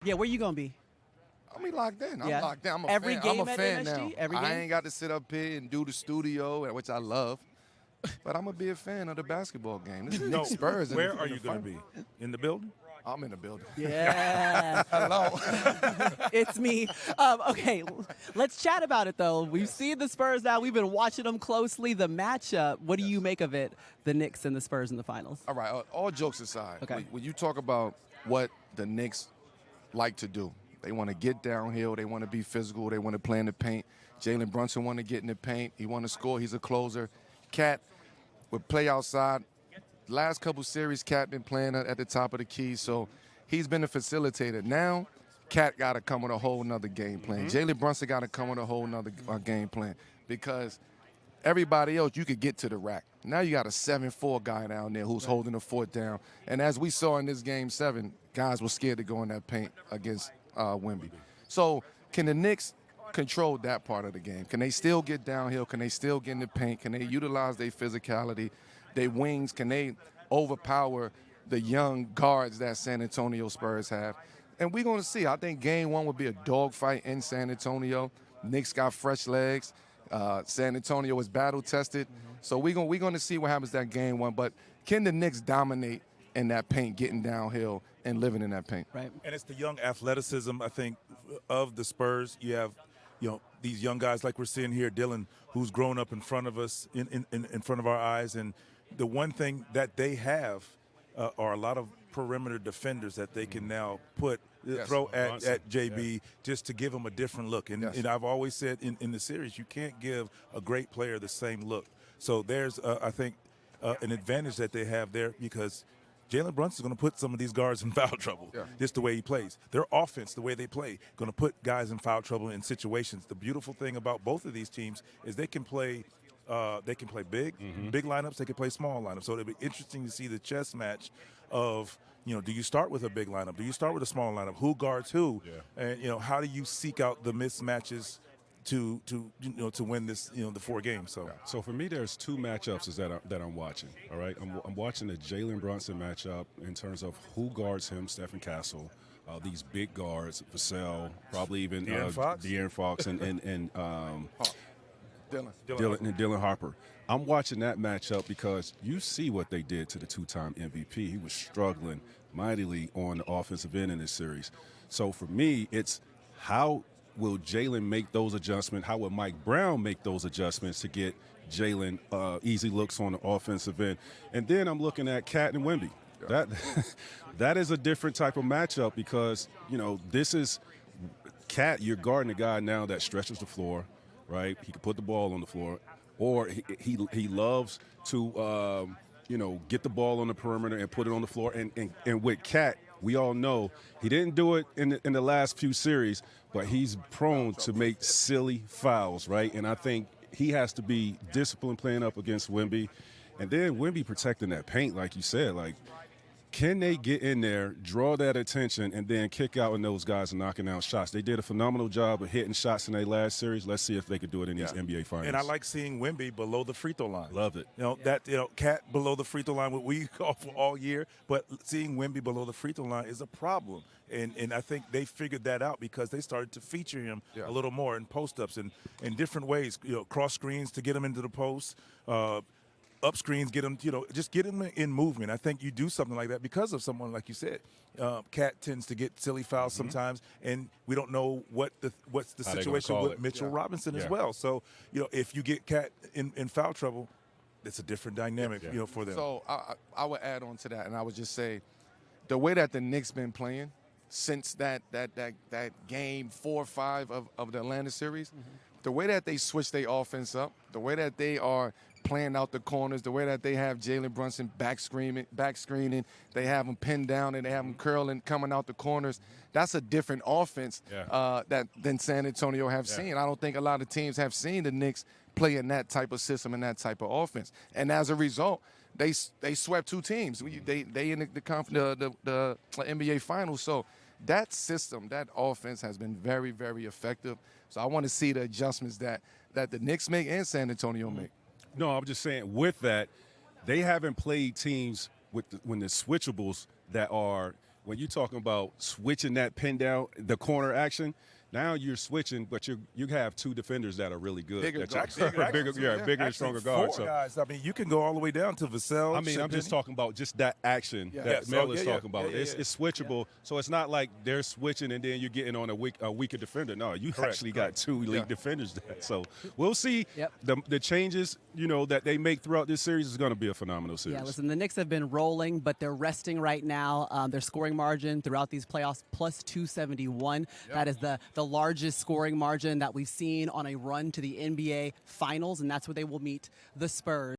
Yeah, where you gonna be? I'm be locked in. I'm Yeah. locked in. I'm a Every fan. game I'm a at fan MSG? now. Every I game? ain't got to sit up here and do the studio, which I love. But I'm gonna be a fan of the basketball game. This is No, Knicks Spurs. where are you going to be? In the building? I'm in the building. Yeah. Hello. It's me. Okay, let's chat about it, though. We've seen the Spurs now. We've been watching them closely. The matchup, what do you make of it, the Knicks and the Spurs in the finals? All right. All jokes aside, Okay. when you talk about what the Knicks like to do, they want to get downhill. They want to be physical. They want to play in the paint. Jalen Brunson want to get in the paint. He want to score. He's a closer. Cat would play outside. Last couple series, Cat been playing at the top of the key, so he's been a facilitator. Now, Cat got to come with a whole nother game plan. Jalen Brunson got to come with a whole nother game plan because everybody else, you could get to the rack. Now you got a 7'4" guy down there who's holding the fort down. And as we saw in this Game 7, guys were scared to go in that paint against Wemby. So can the Knicks control that part of the game? Can they still get downhill? Can they still get in the paint? Can they utilize their physicality, their wings? Can they overpower the young guards that San Antonio Spurs have? And we're going to see. I think Game 1 would be a dogfight in San Antonio. Knicks got fresh legs. San Antonio is battle-tested. So we're going to see what happens that Game 1. But can the Knicks dominate in that paint, getting downhill and living in that paint? Right. And it's the young athleticism, I think, of the Spurs. You have, these young guys like we're seeing here, Dylan, who's grown up in front of us, in front of our eyes. And the one thing that they have are a lot of perimeter defenders that they can now throw at JB just to give him a different look. And, and I've always said in the series, you can't give a great player the same look. So there's, I think, an advantage that they have there because Jalen Brunson's going to put some of these guards in foul trouble, just the way he plays. Their offense, the way they play, going to put guys in foul trouble in situations. The beautiful thing about both of these teams is they can play big lineups. They can play small lineups. So it'll be interesting to see the chess match of, do you start with a big lineup? Do you start with a small lineup? Who guards who? Yeah. And, how do you seek out the mismatches to win this, the 4 games? So for me, there's 2 matchups that I'm watching. All right, I'm watching the Jalen Brunson matchup in terms of who guards him, Stephen Castle, these big guards, Vassell, probably even De'Aaron Fox and Dylan Harper. I'm watching that matchup because you see what they did to the 2-time MVP. He was struggling mightily on the offensive end in this series. So for me, it's how will Jalen make those adjustments? How will Mike Brown make those adjustments to get Jalen easy looks on the offensive end? And then I'm looking at Cat and Wemby. That is a different type of matchup because, this is Cat, you're guarding a guy now that stretches the floor, right? He can put the ball on the floor. Or he loves to, get the ball on the perimeter and put it on the floor. And with Cat, we all know he didn't do it in the last few series, but he's prone to make silly fouls, right? And I think he has to be disciplined playing up against Wemby. And then Wemby protecting that paint, like you said, can they get in there, draw that attention, and then kick out when those guys are knocking out shots? They did a phenomenal job of hitting shots in their last series. Let's see if they could do it in these NBA Finals. And I like seeing Wemby below the free throw line. Love it. Cat below the free throw line, what we call for all year, but seeing Wemby below the free throw line is a problem. And I think they figured that out because they started to feature him a little more in post-ups and in different ways, cross screens to get him into the post, up screens, get him, just get him in movement. I think you do something like that because of someone like you said. Cat tends to get silly fouls sometimes, and we don't know what's the situation with Mitchell Robinson as well. So, if you get Cat in foul trouble, it's a different dynamic, for them. So I would add on to that, and I would just say the way that the Knicks been playing since that game 4 or 5 of the Atlanta series, the way that they switched their offense up, the way that they are playing out the corners, the way that they have Jalen Brunson back screening, they have him pinned down and they have him curling, coming out the corners. That's a different offense than San Antonio have seen. I don't think a lot of teams have seen the Knicks play in that type of system and that type of offense. And as a result, they swept 2 teams. They in the NBA Finals. So that system, that offense has been very, very effective. So I want to see the adjustments that the Knicks make and San Antonio make. No, I'm just saying with that, they haven't played teams when the switchables that are when you're talking about switching that pin down, the corner action, now you're switching, but you have two defenders that are really good. Bigger That's guards. bigger and stronger guards. Four guys. I mean, you can go all the way down to Vassell. I mean, I'm just talking about just that action that Mel is talking about. It's switchable, so it's not like they're switching and then you're getting on a weaker defender. No, you actually got two elite defenders there. So we'll see the changes, that they make throughout this series is going to be a phenomenal series. Yeah, listen, the Knicks have been rolling, but they're resting right now. Their scoring margin throughout these playoffs, plus 271. That is the largest scoring margin that we've seen on a run to the NBA Finals, and that's where they will meet the Spurs.